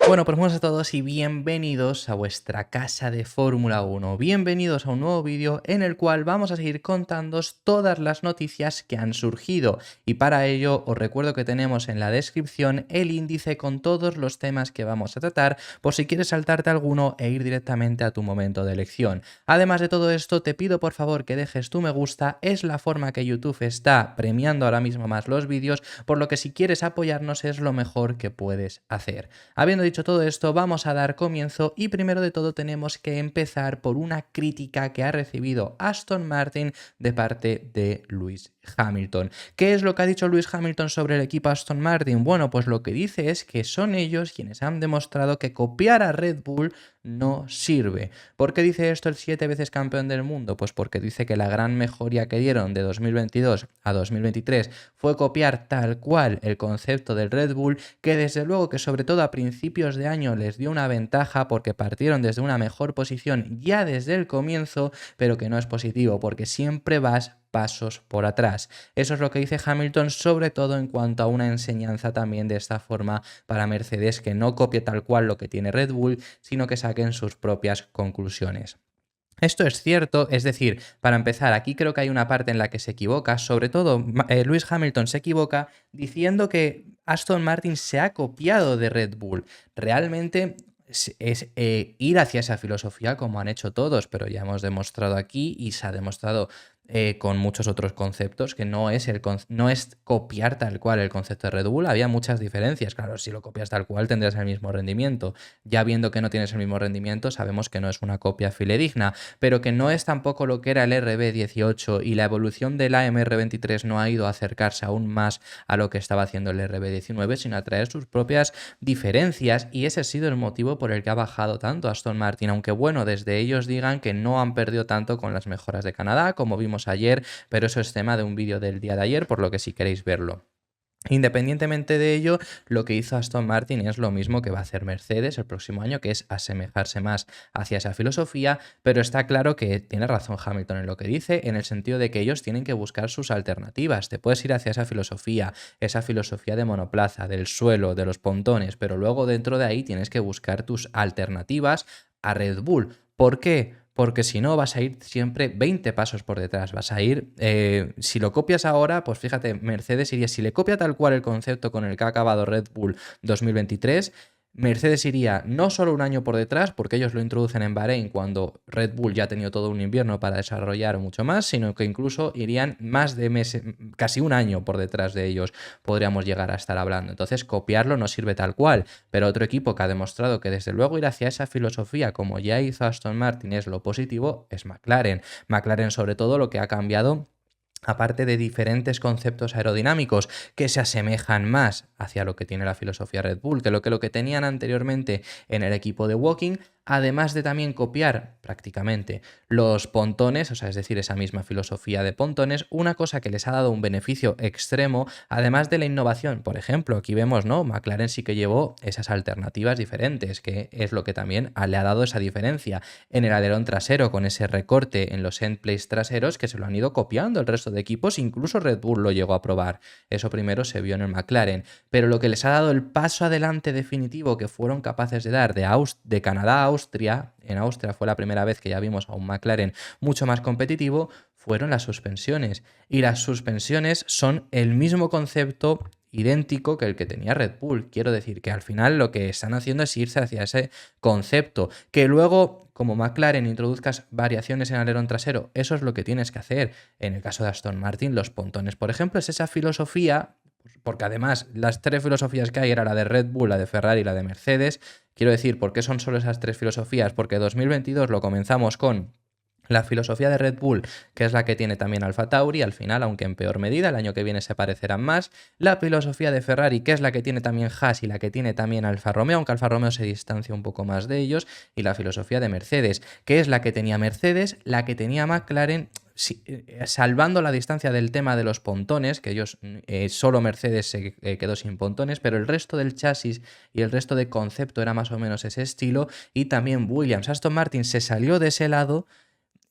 Bueno, pues buenos a todos y bienvenidos a vuestra casa de Fórmula 1. Bienvenidos a un nuevo vídeo en el cual vamos a seguir contándoos todas las noticias que han surgido. Y para ello os recuerdo que tenemos en la descripción el índice con todos los temas que vamos a tratar, por si quieres saltarte alguno e ir directamente a tu momento de elección. Además de todo esto, te pido por favor que dejes tu me gusta, es la forma que YouTube está premiando ahora mismo más los vídeos, por lo que si quieres apoyarnos es lo mejor que puedes hacer. Habiendo dicho todo esto, vamos a dar comienzo y primero de todo tenemos que empezar por una crítica que ha recibido Aston Martin de parte de Lewis Hamilton. ¿Qué es lo que ha dicho Lewis Hamilton sobre el equipo Aston Martin? Bueno, pues lo que dice es que son ellos quienes han demostrado que copiar a Red Bull no sirve. ¿Por qué dice esto el 7 veces campeón del mundo? Pues porque dice que la gran mejoría que dieron de 2022 a 2023 fue copiar tal cual el concepto del Red Bull, que desde luego que sobre todo a principios de año les dio una ventaja porque partieron desde una mejor posición ya desde el comienzo, pero que no es positivo porque siempre vas pasos por atrás. Eso es lo que dice Hamilton, sobre todo en cuanto a una enseñanza también de esta forma para Mercedes, que no copie tal cual lo que tiene Red Bull, sino que saquen sus propias conclusiones. Esto es cierto, es decir, para empezar, aquí creo que hay una parte en la que se equivoca, sobre todo Lewis Hamilton se equivoca diciendo que Aston Martin se ha copiado de Red Bull. Realmente es ir hacia esa filosofía como han hecho todos, pero ya hemos demostrado aquí y se ha demostrado con muchos otros conceptos que no es copiar tal cual el concepto de Red Bull. Había muchas diferencias, claro, si lo copias tal cual tendrás el mismo rendimiento. Ya viendo que no tienes el mismo rendimiento, sabemos que no es una copia fidedigna, pero que no es tampoco lo que era el RB18, y la evolución del AMR23 no ha ido a acercarse aún más a lo que estaba haciendo el RB19, sino a traer sus propias diferencias, y ese ha sido el motivo por el que ha bajado tanto Aston Martin, aunque bueno, desde ellos digan que no han perdido tanto con las mejoras de Canadá, como vimos ayer, pero eso es tema de un vídeo del día de ayer, por lo que si queréis verlo. Independientemente de ello, lo que hizo Aston Martin es lo mismo que va a hacer Mercedes el próximo año, que es asemejarse más hacia esa filosofía, pero está claro que tiene razón Hamilton en lo que dice, en el sentido de que ellos tienen que buscar sus alternativas. Te puedes ir hacia esa filosofía de monoplaza, del suelo, de los pontones, pero luego dentro de ahí tienes que buscar tus alternativas a Red Bull. ¿Por qué? Porque si no vas a ir siempre 20 pasos por detrás, vas a ir, si lo copias ahora, pues fíjate, Mercedes iría, si le copia tal cual el concepto con el que ha acabado Red Bull 2023, Mercedes iría no solo un año por detrás, porque ellos lo introducen en Bahrein cuando Red Bull ya ha tenido todo un invierno para desarrollar mucho más, sino que incluso irían más de meses, casi un año por detrás de ellos, podríamos llegar a estar hablando. Entonces, copiarlo no sirve tal cual, pero otro equipo que ha demostrado que desde luego ir hacia esa filosofía, como ya hizo Aston Martin, es lo positivo, es McLaren. McLaren, sobre todo, lo que ha cambiado, aparte de diferentes conceptos aerodinámicos que se asemejan más hacia lo que tiene la filosofía Red Bull que lo que tenían anteriormente en el equipo de Woking, además de también copiar prácticamente los pontones, o sea, es decir, esa misma filosofía de pontones, una cosa que les ha dado un beneficio extremo, además de la innovación. Por ejemplo, aquí vemos, ¿no? McLaren sí que llevó esas alternativas diferentes, que es lo que también le ha dado esa diferencia en el alerón trasero, con ese recorte en los endplates traseros que se lo han ido copiando el resto de equipos, incluso Red Bull lo llegó a probar. Eso primero se vio en el McLaren, pero lo que les ha dado el paso adelante definitivo que fueron capaces de dar de Canadá a Austria, en Austria fue la primera vez que ya vimos a un McLaren mucho más competitivo, fueron las suspensiones. Y las suspensiones son el mismo concepto idéntico que el que tenía Red Bull. Quiero decir que al final lo que están haciendo es irse hacia ese concepto. Que luego, como McLaren, introduzcas variaciones en alerón trasero, eso es lo que tienes que hacer. En el caso de Aston Martin, los pontones, por ejemplo, es esa filosofía, porque además las tres filosofías que hay era la de Red Bull, la de Ferrari y la de Mercedes. Quiero decir, ¿por qué son solo esas tres filosofías? Porque 2022 lo comenzamos con la filosofía de Red Bull, que es la que tiene también Alfa Tauri, al final, aunque en peor medida, el año que viene se parecerán más. La filosofía de Ferrari, que es la que tiene también Haas y la que tiene también Alfa Romeo, aunque Alfa Romeo se distancia un poco más de ellos. Y la filosofía de Mercedes, que es la que tenía Mercedes, la que tenía McLaren, sí, salvando la distancia del tema de los pontones, que ellos, solo Mercedes se quedó sin pontones, pero el resto del chasis y el resto de concepto era más o menos ese estilo. Y también Williams. Aston Martin se salió de ese lado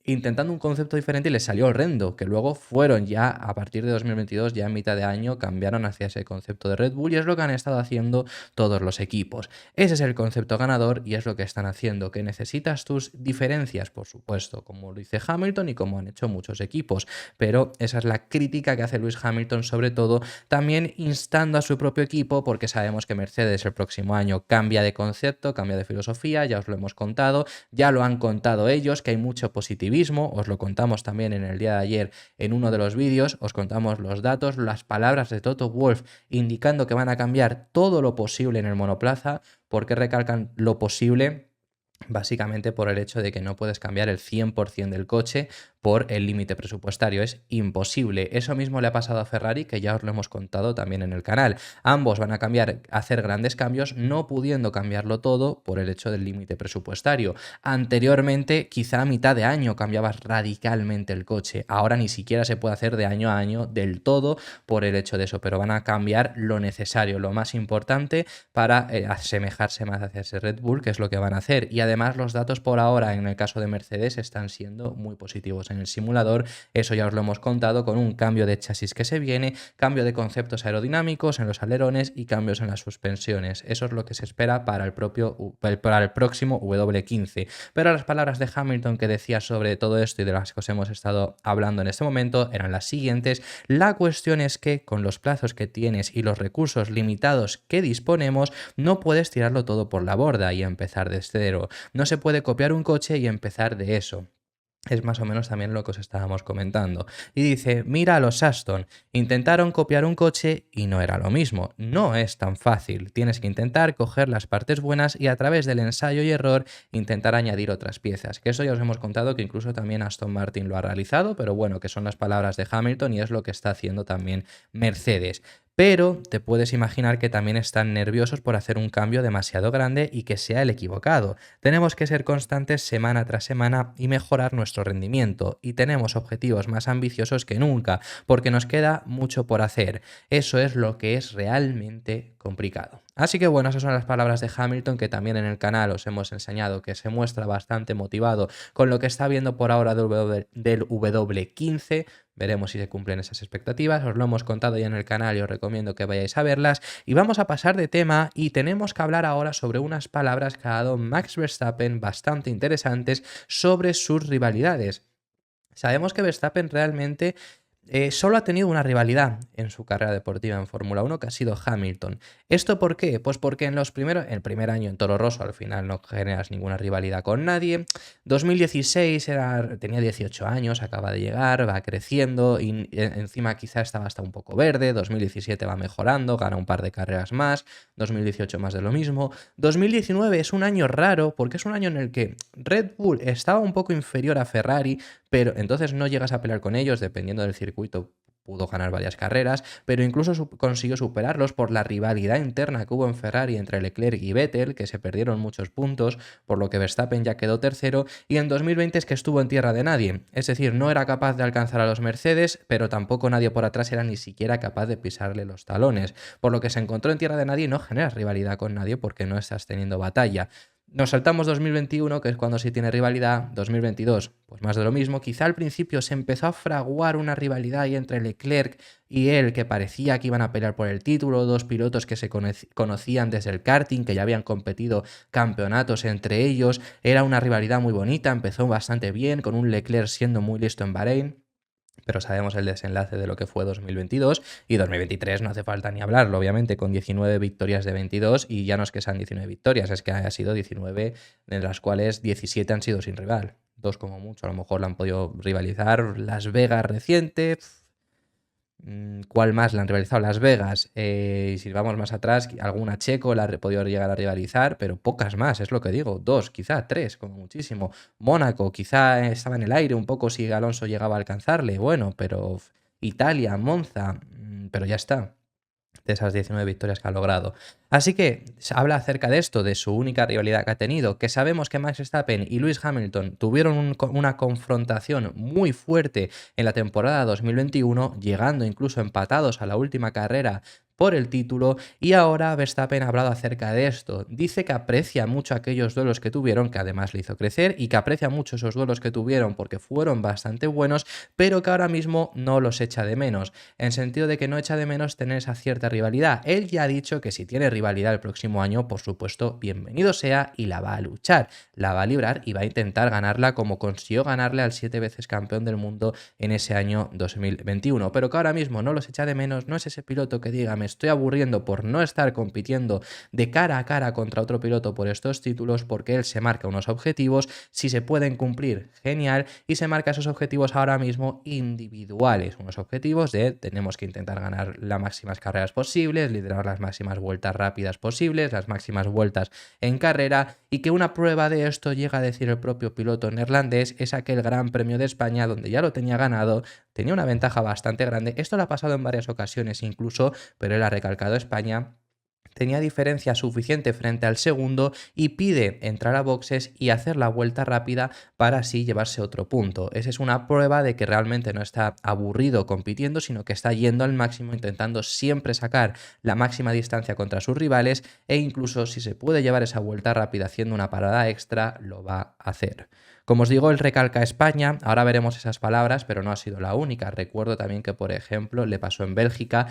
intentando un concepto diferente y les salió horrendo, que luego fueron ya a partir de 2022, ya en mitad de año, cambiaron hacia ese concepto de Red Bull y es lo que han estado haciendo todos los equipos. Ese es el concepto ganador y es lo que están haciendo. ¿Que necesitas tus diferencias? Por supuesto, como lo dice Hamilton y como han hecho muchos equipos, pero esa es la crítica que hace Lewis Hamilton, sobre todo también instando a su propio equipo, porque sabemos que Mercedes el próximo año cambia de concepto, cambia de filosofía, ya os lo hemos contado, ya lo han contado ellos, que hay mucho positivismo, os lo contamos también en el día de ayer en uno de los vídeos, os contamos los datos, las palabras de Toto Wolff indicando que van a cambiar todo lo posible en el monoplaza. ¿Por qué recalcan lo posible? Básicamente por el hecho de que no puedes cambiar el 100% del coche por el límite presupuestario. Es imposible. Eso mismo le ha pasado a Ferrari, que ya os lo hemos contado también en el canal. Ambos van a hacer grandes cambios, no pudiendo cambiarlo todo por el hecho del límite presupuestario. Anteriormente, quizá a mitad de año cambiabas radicalmente el coche. Ahora ni siquiera se puede hacer de año a año del todo por el hecho de eso, pero van a cambiar lo necesario, lo más importante para asemejarse más hacia ese Red Bull, que es lo que van a hacer. Y además los datos por ahora en el caso de Mercedes están siendo muy positivos en el simulador, eso ya os lo hemos contado, con un cambio de chasis que se viene, cambio de conceptos aerodinámicos en los alerones y cambios en las suspensiones. Eso es lo que se espera para el próximo W15. Pero las palabras de Hamilton que decía sobre todo esto y de las que os hemos estado hablando en este momento eran las siguientes: la cuestión es que con los plazos que tienes y los recursos limitados que disponemos, no puedes tirarlo todo por la borda y empezar de cero. No se puede copiar un coche y empezar de eso. Es más o menos también lo que os estábamos comentando. Y dice, mira a los Aston, intentaron copiar un coche y no era lo mismo. No es tan fácil. Tienes que intentar coger las partes buenas y a través del ensayo y error intentar añadir otras piezas. Que eso ya os hemos contado que incluso también Aston Martin lo ha realizado, pero bueno, que son las palabras de Hamilton y es lo que está haciendo también Mercedes. Pero te puedes imaginar que también están nerviosos por hacer un cambio demasiado grande y que sea el equivocado. Tenemos que ser constantes semana tras semana y mejorar nuestro rendimiento. Y tenemos objetivos más ambiciosos que nunca, porque nos queda mucho por hacer. Eso es lo que es realmente complicado. Así que bueno, esas son las palabras de Hamilton, que también en el canal os hemos enseñado que se muestra bastante motivado con lo que está viendo por ahora del W15. Veremos si se cumplen esas expectativas, os lo hemos contado ya en el canal y os recomiendo que vayáis a verlas. Y vamos a pasar de tema y tenemos que hablar ahora sobre unas palabras que ha dado Max Verstappen bastante interesantes sobre sus rivalidades. Sabemos que Verstappen realmente solo ha tenido una rivalidad en su carrera deportiva en Fórmula 1, que ha sido Hamilton. ¿Esto por qué? Pues porque el primer año en Toro Rosso al final no generas ninguna rivalidad con nadie. 2016 tenía 18 años, acaba de llegar, va creciendo y encima quizá estaba hasta un poco verde. 2017 va mejorando, gana un par de carreras más. 2018 más de lo mismo. 2019 es un año raro porque es un año en el que Red Bull estaba un poco inferior a Ferrari, pero entonces no llegas a pelear con ellos, dependiendo del circuito pudo ganar varias carreras, pero incluso consiguió superarlos por la rivalidad interna que hubo en Ferrari entre Leclerc y Vettel, que se perdieron muchos puntos, por lo que Verstappen ya quedó tercero, y en 2020 es que estuvo en tierra de nadie, es decir, no era capaz de alcanzar a los Mercedes, pero tampoco nadie por atrás era ni siquiera capaz de pisarle los talones, por lo que se encontró en tierra de nadie y no generas rivalidad con nadie porque no estás teniendo batalla. Nos saltamos 2021, que es cuando sí tiene rivalidad. 2022, pues más de lo mismo. Quizá al principio se empezó a fraguar una rivalidad ahí entre Leclerc y él, que parecía que iban a pelear por el título, dos pilotos que se conocían desde el karting, que ya habían competido campeonatos entre ellos. Era una rivalidad muy bonita, empezó bastante bien, con un Leclerc siendo muy listo en Bahrein. Pero sabemos el desenlace de lo que fue 2022 y 2023 no hace falta ni hablarlo, obviamente, con 19 victorias de 22 y ya no es que sean 19 victorias, es que ha sido 19 de las cuales 17 han sido sin rival, dos como mucho, a lo mejor la han podido rivalizar. Las Vegas reciente, ¿cuál más la han rivalizado? Las Vegas, y si vamos más atrás, alguna Checo la ha podido llegar a rivalizar, pero pocas más, es lo que digo, dos, quizá tres, como muchísimo. Mónaco, quizá estaba en el aire un poco si Alonso llegaba a alcanzarle, bueno, pero Italia, Monza, pero ya está, de esas 19 victorias que ha logrado. Así que se habla acerca de esto, de su única rivalidad que ha tenido, que sabemos que Max Verstappen y Lewis Hamilton tuvieron una confrontación muy fuerte en la temporada 2021, llegando incluso empatados a la última carrera, por el título, y ahora Verstappen ha hablado acerca de esto. Dice que aprecia mucho aquellos duelos que tuvieron, que además le hizo crecer, y que aprecia mucho esos duelos que tuvieron porque fueron bastante buenos, pero que ahora mismo no los echa de menos, en sentido de que no echa de menos tener esa cierta rivalidad. Él ya ha dicho que si tiene rivalidad el próximo año, por supuesto, bienvenido sea, y la va a luchar, la va a librar y va a intentar ganarla como consiguió ganarle al 7 veces campeón del mundo en ese año 2021, pero que ahora mismo no los echa de menos. No es ese piloto que diga me estoy aburriendo por no estar compitiendo de cara a cara contra otro piloto por estos títulos, porque él se marca unos objetivos, si se pueden cumplir, genial, y se marca esos objetivos ahora mismo individuales, unos objetivos de tenemos que intentar ganar las máximas carreras posibles, liderar las máximas vueltas rápidas posibles, las máximas vueltas en carrera, y que una prueba de esto, llega a decir el propio piloto neerlandés, es aquel Gran Premio de España donde ya lo tenía ganado, tenía una ventaja bastante grande. Esto lo ha pasado en varias ocasiones incluso, pero él ha recalcado España. Tenía diferencia suficiente frente al segundo y pide entrar a boxes y hacer la vuelta rápida para así llevarse otro punto. Esa es una prueba de que realmente no está aburrido compitiendo, sino que está yendo al máximo, intentando siempre sacar la máxima distancia contra sus rivales, e incluso si se puede llevar esa vuelta rápida haciendo una parada extra, lo va a hacer. Como os digo, él recalca España, ahora veremos esas palabras, pero no ha sido la única. Recuerdo también que, por ejemplo, le pasó en Bélgica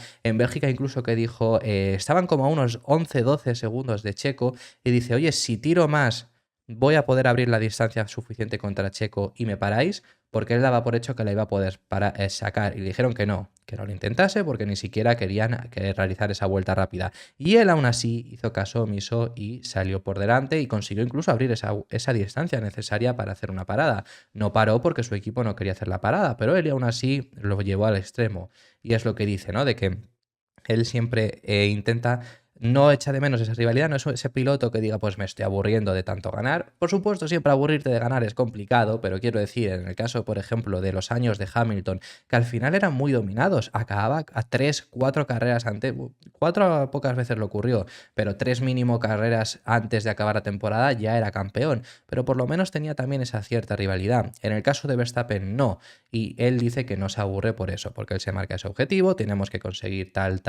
incluso que dijo, estaban como a unos 11-12 segundos de Checo, y dice, oye, si tiro más, voy a poder abrir la distancia suficiente contra Checo y me paráis, porque él daba por hecho que la iba a poder sacar, y le dijeron que no lo intentase porque ni siquiera querían realizar esa vuelta rápida. Y él aún así hizo caso omiso y salió por delante y consiguió incluso abrir esa distancia necesaria para hacer una parada. No paró porque su equipo no quería hacer la parada, pero él aún así lo llevó al extremo. Y es lo que dice, ¿no? De que él siempre intenta, no echa de menos esa rivalidad, no es ese piloto que diga, pues me estoy aburriendo de tanto ganar. Por supuesto, siempre aburrirte de ganar es complicado, pero quiero decir, en el caso, por ejemplo, de los años de Hamilton, que al final eran muy dominados, acababa a 3-4 carreras antes, 4 pocas veces lo ocurrió, pero 3 mínimo carreras antes de acabar la temporada ya era campeón, pero por lo menos tenía también esa cierta rivalidad. En el caso de Verstappen, no. Y él dice que no se aburre por eso, porque él se marca ese objetivo, tenemos que conseguir tal,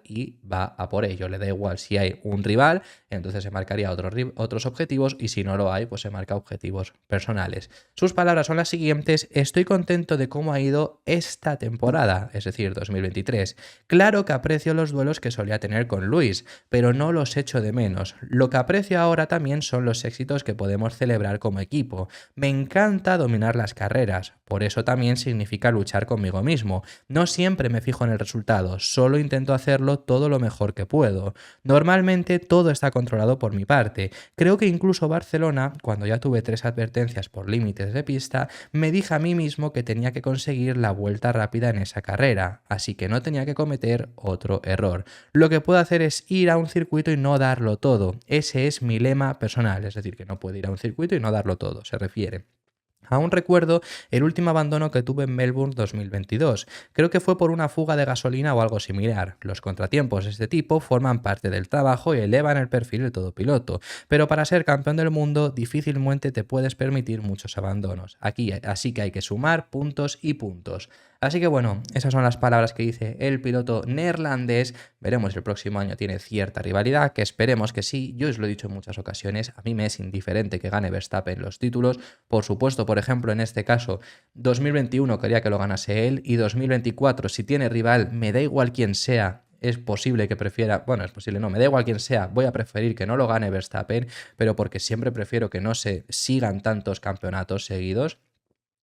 y va a por ello. Le da igual si hay un rival, entonces se marcaría otros objetivos, y si no lo hay, pues se marca objetivos personales. Sus palabras son las siguientes: estoy contento de cómo ha ido esta temporada, es decir, 2023. Claro que aprecio los duelos que solía tener con Luis, pero no los echo de menos. Lo que aprecio ahora también son los éxitos que podemos celebrar como equipo. Me encanta dominar las carreras, por eso también significa luchar conmigo mismo. No siempre me fijo en el resultado, solo intento hacerlo todo lo mejor que puedo. Normalmente todo está controlado por mi parte. Creo que incluso Barcelona, cuando ya tuve 3 advertencias por límites de pista, me dije a mí mismo que tenía que conseguir la vuelta rápida en esa carrera, así que no tenía que cometer otro error. Lo que puedo hacer es ir a un circuito y no darlo todo. Ese es mi lema personal, es decir, que no puedo ir a un circuito y no darlo todo, se refiere. Aún recuerdo el último abandono que tuve en Melbourne 2022. Creo que fue por una fuga de gasolina o algo similar. Los contratiempos de este tipo forman parte del trabajo y elevan el perfil de todo piloto. Pero para ser campeón del mundo, difícilmente te puedes permitir muchos abandonos. Así que hay que sumar puntos y puntos. Así que bueno, esas son las palabras que dice el piloto neerlandés. Veremos si el próximo año tiene cierta rivalidad, que esperemos que sí. Yo os lo he dicho en muchas ocasiones, a mí me es indiferente que gane Verstappen los títulos. Por supuesto, por ejemplo, en este caso, 2021 quería que lo ganase él, y 2024, si tiene rival, me da igual quién sea. Es posible que prefiera, bueno, es posible, no, me da igual quién sea, voy a preferir que no lo gane Verstappen, pero porque siempre prefiero que no se sigan tantos campeonatos seguidos.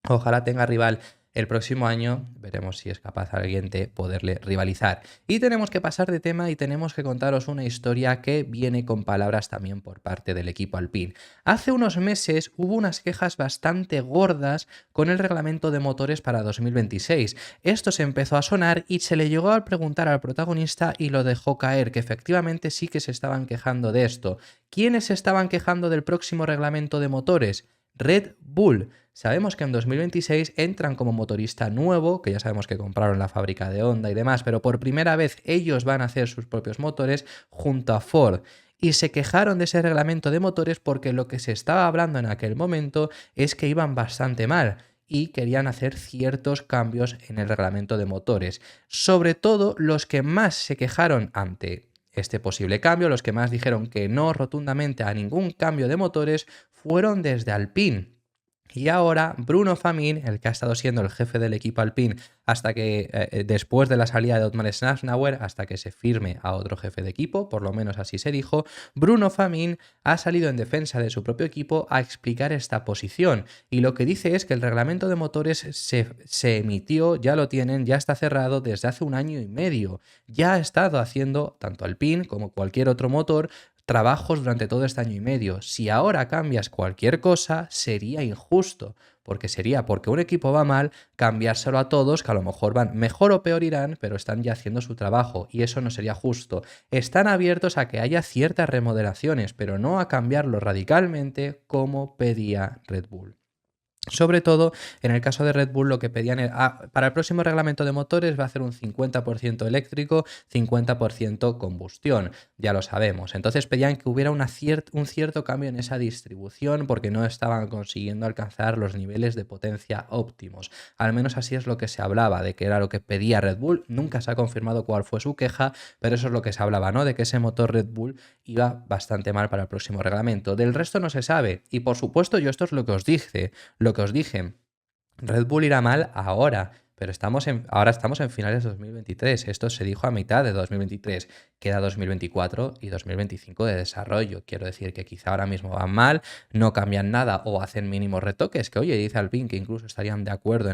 Ojalá tenga rival el próximo año, veremos si es capaz alguien de poderle rivalizar. Y tenemos que pasar de tema y tenemos que contaros una historia que viene con palabras también por parte del equipo Alpine. Hace unos meses hubo unas quejas bastante gordas con el reglamento de motores para 2026. Esto se empezó a sonar y se le llegó a preguntar al protagonista y lo dejó caer, que efectivamente sí que se estaban quejando de esto. ¿Quiénes se estaban quejando del próximo reglamento de motores? Red Bull. Sabemos que en 2026 entran como motorista nuevo, que ya sabemos que compraron la fábrica de Honda y demás, pero por primera vez ellos van a hacer sus propios motores junto a Ford. Y se quejaron de ese reglamento de motores porque lo que se estaba hablando en aquel momento es que iban bastante mal. y querían hacer ciertos cambios en el reglamento de motores. Sobre todo los que más se quejaron ante este posible cambio, los que más dijeron que no rotundamente a ningún cambio de motores, fueron desde Alpine. Y ahora Bruno Famin, el que ha estado siendo el jefe del equipo Alpine hasta que después de la salida de Otmar Schnauer, hasta que se firme a otro jefe de equipo, por lo menos así se dijo, Bruno Famin ha salido en defensa de su propio equipo a explicar esta posición. Y lo que dice es que el reglamento de motores se emitió, ya lo tienen, ya está cerrado desde hace 1 año y medio. Ya ha estado haciendo tanto Alpine como cualquier otro motor trabajos durante todo este 1 año y medio. Si ahora cambias cualquier cosa, sería injusto, porque un equipo va mal, cambiárselo a todos, que a lo mejor van mejor o peor irán, pero están ya haciendo su trabajo, y eso no sería justo. Están abiertos a que haya ciertas remodelaciones, pero no a cambiarlo radicalmente como pedía Red Bull. Sobre todo, en el caso de Red Bull, lo que pedían era, para el próximo reglamento de motores va a ser un 50% eléctrico, 50% combustión, ya lo sabemos. Entonces pedían que hubiera un cierto cambio en esa distribución porque no estaban consiguiendo alcanzar los niveles de potencia óptimos. Al menos así es lo que se hablaba, de que era lo que pedía Red Bull. Nunca se ha confirmado cuál fue su queja, pero eso es lo que se hablaba, ¿no? De que ese motor Red Bull iba bastante mal para el próximo reglamento. Del resto no se sabe. Y por supuesto, yo esto es lo que os dije. Lo que os dije, Red Bull irá mal ahora, pero ahora estamos en finales de 2023. Esto se dijo a mitad de 2023. Queda 2024 y 2025 de desarrollo. Quiero decir que quizá ahora mismo van mal, no cambian nada o hacen mínimos retoques, que oye, dice Alpine que incluso estarían de acuerdo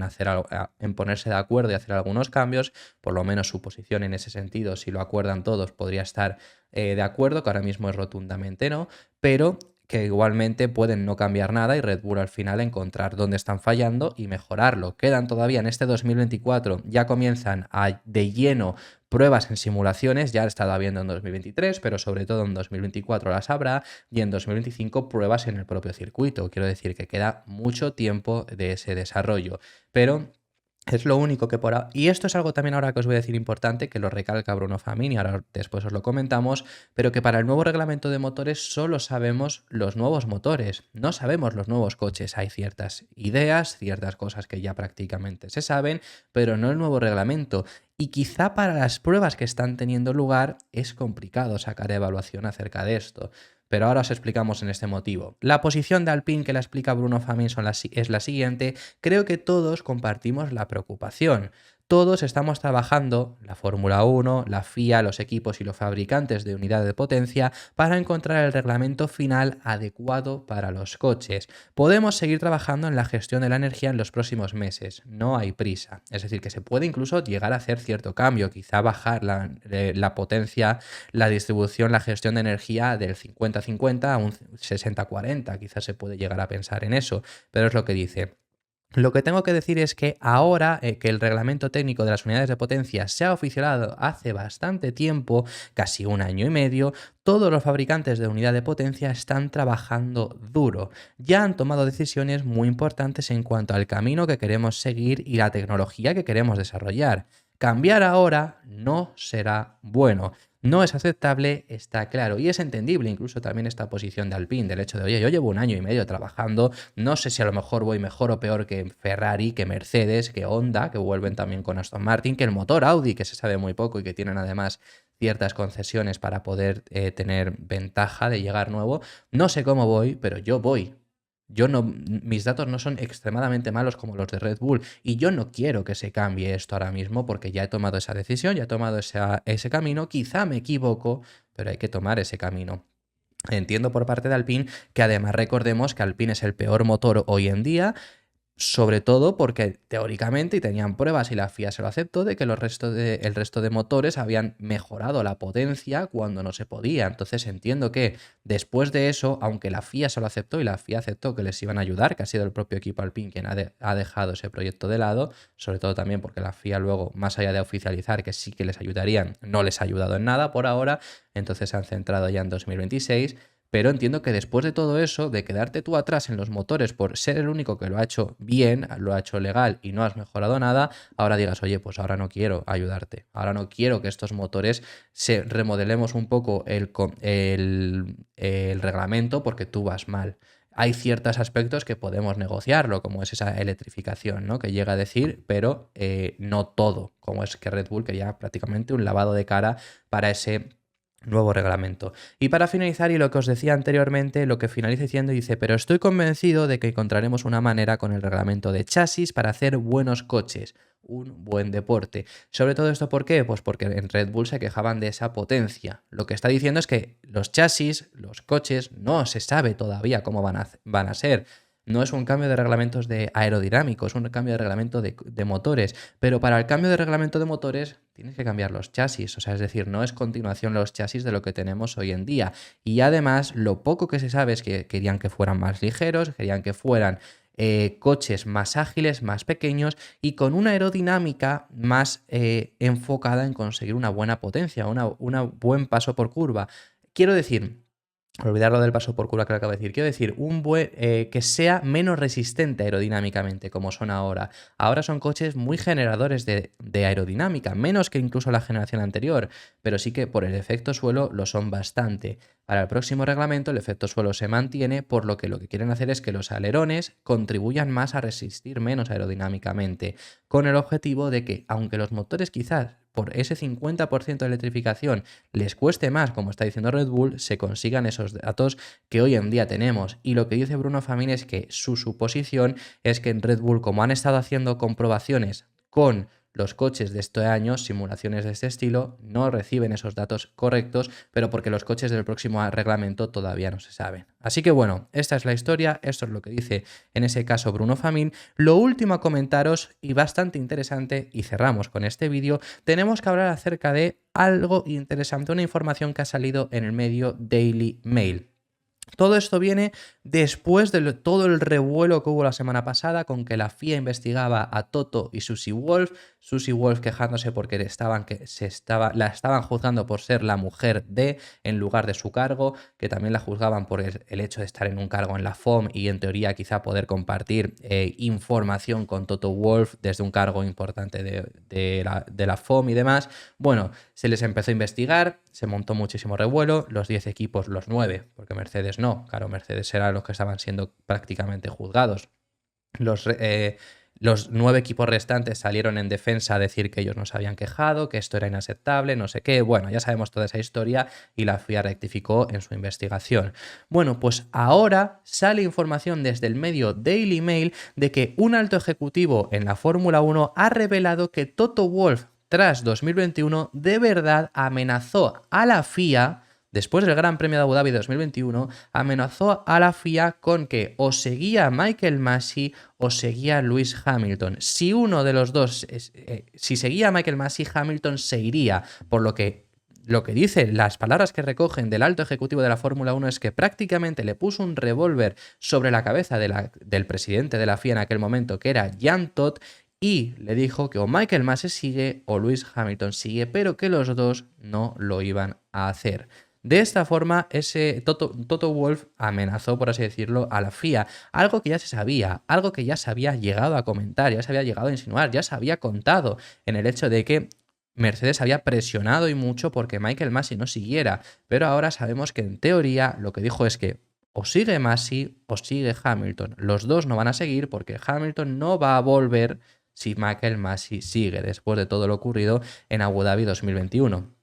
en ponerse de acuerdo y hacer algunos cambios. Por lo menos su posición en ese sentido, si lo acuerdan todos, podría estar de acuerdo, que ahora mismo es rotundamente no, pero que igualmente pueden no cambiar nada y Red Bull al final encontrar dónde están fallando y mejorarlo. Quedan todavía en este 2024, ya comienzan de lleno pruebas en simulaciones, ya ha estado habiendo en 2023, pero sobre todo en 2024 las habrá, y en 2025 pruebas en el propio circuito. Quiero decir que queda mucho tiempo de ese desarrollo, pero es lo único que por ahora... Y esto es algo también ahora que os voy a decir importante, que lo recalca Bruno Famin y ahora después os lo comentamos, pero que para el nuevo reglamento de motores solo sabemos los nuevos motores, no sabemos los nuevos coches. Hay ciertas ideas, ciertas cosas que ya prácticamente se saben, pero no el nuevo reglamento. Y quizá para las pruebas que están teniendo lugar es complicado sacar evaluación acerca de esto. Pero ahora os explicamos en este motivo. La posición de Alpine que la explica Bruno Famin es la siguiente. Creo que todos compartimos la preocupación. Todos estamos trabajando, la Fórmula 1, la FIA, los equipos y los fabricantes de unidades de potencia, para encontrar el reglamento final adecuado para los coches. Podemos seguir trabajando en la gestión de la energía en los próximos meses, no hay prisa. Es decir, que se puede incluso llegar a hacer cierto cambio, quizá bajar la potencia, la distribución, la gestión de energía del 50-50 a un 60-40, quizás se puede llegar a pensar en eso, pero es lo que dice. Lo que tengo que decir es que ahora que el reglamento técnico de las unidades de potencia se ha oficializado hace bastante tiempo, casi 1 año y medio, todos los fabricantes de unidad de potencia están trabajando duro. Ya han tomado decisiones muy importantes en cuanto al camino que queremos seguir y la tecnología que queremos desarrollar. Cambiar ahora no será bueno. No es aceptable, está claro, y es entendible incluso también esta posición de Alpine, del hecho de, oye, yo llevo 1 año y medio trabajando, no sé si a lo mejor voy mejor o peor que Ferrari, que Mercedes, que Honda, que vuelven también con Aston Martin, que el motor Audi, que se sabe muy poco y que tienen además ciertas concesiones para poder tener ventaja de llegar nuevo. No sé cómo voy, pero yo voy. Yo no, mis datos no son extremadamente malos como los de Red Bull y yo no quiero que se cambie esto ahora mismo porque ya he tomado esa decisión, ya he tomado ese camino, quizá me equivoco, pero hay que tomar ese camino. Entiendo por parte de Alpine que además recordemos que Alpine es el peor motor hoy en día, sobre todo porque teóricamente, y tenían pruebas y la FIA se lo aceptó, de que el resto de motores habían mejorado la potencia cuando no se podía. Entonces entiendo que después de eso, aunque la FIA se lo aceptó y la FIA aceptó que les iban a ayudar, que ha sido el propio equipo Alpine quien ha dejado ese proyecto de lado, sobre todo también porque la FIA luego, más allá de oficializar que sí que les ayudarían, no les ha ayudado en nada por ahora, entonces se han centrado ya en 2026. Pero entiendo que después de todo eso, de quedarte tú atrás en los motores por ser el único que lo ha hecho bien, lo ha hecho legal y no has mejorado nada, ahora digas, oye, pues ahora no quiero ayudarte. Ahora no quiero que estos motores remodelemos un poco el reglamento porque tú vas mal. Hay ciertos aspectos que podemos negociarlo, como es esa electrificación, ¿no? Que llega a decir, pero no todo, como es que Red Bull quería prácticamente un lavado de cara para ese nuevo reglamento. Y para finalizar, y lo que os decía anteriormente, lo que finaliza diciendo, dice, pero estoy convencido de que encontraremos una manera con el reglamento de chasis para hacer buenos coches, un buen deporte. Sobre todo esto, ¿por qué? Pues porque en Red Bull se quejaban de esa potencia. Lo que está diciendo es que los chasis, los coches, no se sabe todavía cómo van a ser. No es un cambio de reglamentos de aerodinámicos, es un cambio de reglamento de motores. Pero para el cambio de reglamento de motores tienes que cambiar los chasis. O sea, es decir, no es continuación los chasis de lo que tenemos hoy en día. Y además, lo poco que se sabe es que querían que fueran más ligeros, querían que fueran coches más ágiles, más pequeños y con una aerodinámica más enfocada en conseguir una buena potencia, un buen paso por curva. Quiero decir, olvidar lo del paso por curva que acabo de decir. Quiero decir, que sea menos resistente aerodinámicamente, como son ahora. Ahora son coches muy generadores de aerodinámica, menos que incluso la generación anterior, pero sí que por el efecto suelo lo son bastante. Para el próximo reglamento el efecto suelo se mantiene, por lo que quieren hacer es que los alerones contribuyan más a resistir menos aerodinámicamente, con el objetivo de que, aunque los motores quizás por ese 50% de electrificación les cueste más, como está diciendo Red Bull, se consigan esos datos que hoy en día tenemos. Y lo que dice Bruno Famini es que su suposición es que en Red Bull, como han estado haciendo comprobaciones con los coches de este año, simulaciones de este estilo, no reciben esos datos correctos, pero porque los coches del próximo reglamento todavía no se saben. Así que bueno, esta es la historia, esto es lo que dice en ese caso Bruno Famini. Lo último a comentaros, y bastante interesante, y cerramos con este vídeo, tenemos que hablar acerca de algo interesante, una información que ha salido en el medio Daily Mail. Todo esto viene después de todo el revuelo que hubo la semana pasada con que la FIA investigaba a Toto y Susie Wolff. Susie Wolff quejándose porque la estaban juzgando por ser la mujer en lugar de su cargo, que también la juzgaban por el hecho de estar en un cargo en la FOM y en teoría quizá poder compartir información con Toto Wolff desde un cargo importante de la FOM y demás. Bueno, se les empezó a investigar, se montó muchísimo revuelo, los 10 equipos, los 9, porque Mercedes no, claro, Mercedes eran los que estaban siendo prácticamente juzgados. Los 9 equipos restantes salieron en defensa a decir que ellos no se habían quejado, que esto era inaceptable, no sé qué. Bueno, ya sabemos toda esa historia y la FIA rectificó en su investigación. Bueno, pues ahora sale información desde el medio Daily Mail de que un alto ejecutivo en la Fórmula 1 ha revelado que Toto Wolff, tras 2021, de verdad amenazó a la FIA. Después del Gran Premio de Abu Dhabi 2021, amenazó a la FIA con que o seguía Michael Masi o seguía Lewis Hamilton. Si uno de los dos, si seguía a Michael Masi, Hamilton se iría, por lo que dicen las palabras que recogen del alto ejecutivo de la Fórmula 1 es que prácticamente le puso un revólver sobre la cabeza del presidente de la FIA en aquel momento, que era Jan Todt, y le dijo que o Michael Masi sigue o Lewis Hamilton sigue, pero que los dos no lo iban a hacer. De esta forma, ese Toto Wolff amenazó, por así decirlo, a la FIA, algo que ya se sabía, algo que ya se había llegado a comentar, ya se había llegado a insinuar, ya se había contado en el hecho de que Mercedes había presionado y mucho porque Michael Masi no siguiera, pero ahora sabemos que en teoría lo que dijo es que o sigue Masi o sigue Hamilton. Los dos no van a seguir porque Hamilton no va a volver si Michael Masi sigue después de todo lo ocurrido en Abu Dhabi 2021.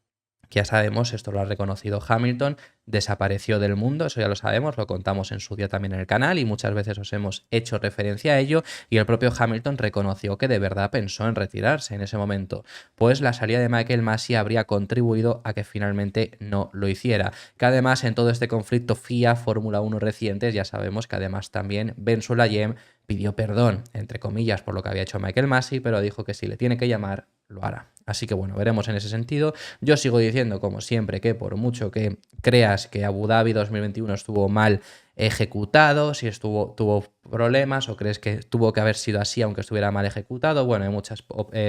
Que ya sabemos, esto lo ha reconocido Hamilton, desapareció del mundo, eso ya lo sabemos, lo contamos en su día también en el canal y muchas veces os hemos hecho referencia a ello, y el propio Hamilton reconoció que de verdad pensó en retirarse en ese momento, pues la salida de Michael Masi habría contribuido a que finalmente no lo hiciera. Que además en todo este conflicto FIA, Fórmula 1 recientes, ya sabemos que además también Ben Sulayem pidió perdón, entre comillas, por lo que había hecho Michael Masi, pero dijo que si le tiene que llamar, lo hará. Así que bueno, veremos en ese sentido. Yo sigo diciendo, como siempre, que por mucho que creas que Abu Dhabi 2021 estuvo mal ejecutado, si tuvo problemas o crees que tuvo que haber sido así aunque estuviera mal ejecutado, bueno, hay muchas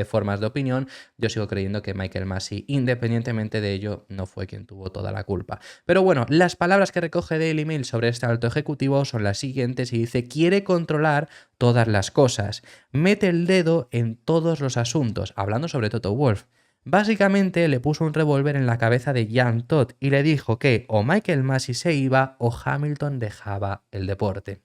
formas de opinión. Yo sigo creyendo que Michael Masi, independientemente de ello, no fue quien tuvo toda la culpa. Pero bueno, las palabras que recoge Daily Mail sobre este alto ejecutivo son las siguientes y dice: quiere controlar todas las cosas, mete el dedo en todos los asuntos, hablando sobre Toto Wolff. Básicamente le puso un revólver en la cabeza de Jean Todt y le dijo que o Michael Masi se iba o Hamilton dejaba el deporte.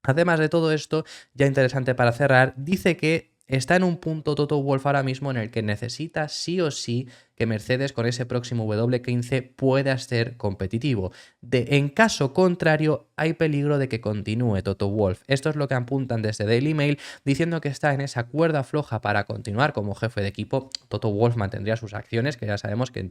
Además de todo esto, ya interesante para cerrar, dice que está en un punto Toto Wolff ahora mismo en el que necesita sí o sí que Mercedes con ese próximo W15 pueda ser competitivo. En caso contrario, hay peligro de que continúe Toto Wolff. Esto es lo que apuntan desde Daily Mail, diciendo que está en esa cuerda floja para continuar como jefe de equipo. Toto Wolff mantendría sus acciones, que ya sabemos que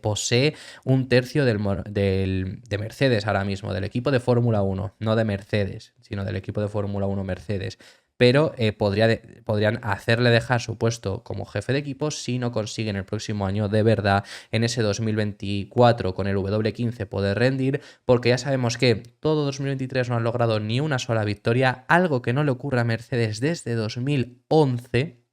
posee un tercio de Mercedes ahora mismo, del equipo de Fórmula 1, no de Mercedes, sino del equipo de Fórmula 1 Mercedes. Pero podrían hacerle dejar su puesto como jefe de equipo si no consiguen el próximo año de verdad, en ese 2024 con el W15, poder rendir, porque ya sabemos que todo 2023 no han logrado ni una sola victoria, algo que no le ocurre a Mercedes desde 2011.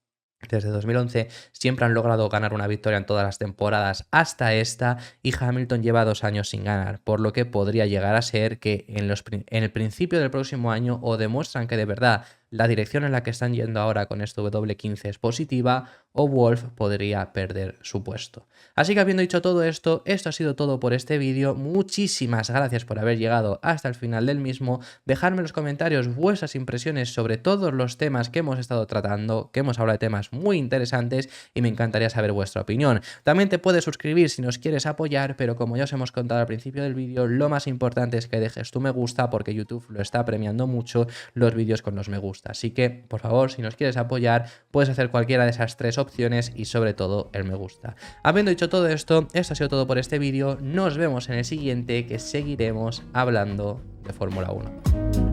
Desde 2011 siempre han logrado ganar una victoria en todas las temporadas hasta esta, y Hamilton lleva 2 años sin ganar, por lo que podría llegar a ser que en el principio del próximo año o demuestran que de verdad la dirección en la que están yendo ahora con este W15 es positiva, o Wolff podría perder su puesto. Así que habiendo dicho todo esto, esto ha sido todo por este vídeo. Muchísimas gracias por haber llegado hasta el final del mismo. Dejadme en los comentarios vuestras impresiones sobre todos los temas que hemos estado tratando, que hemos hablado de temas muy interesantes, y me encantaría saber vuestra opinión. También te puedes suscribir si nos quieres apoyar, pero como ya os hemos contado al principio del vídeo, lo más importante es que dejes tu me gusta, porque YouTube lo está premiando mucho los vídeos con los me gusta. Así que, por favor, si nos quieres apoyar, puedes hacer cualquiera de esas 3 opciones y sobre todo el me gusta. Habiendo dicho todo esto, esto ha sido todo por este vídeo. Nos vemos en el siguiente, que seguiremos hablando de Fórmula 1.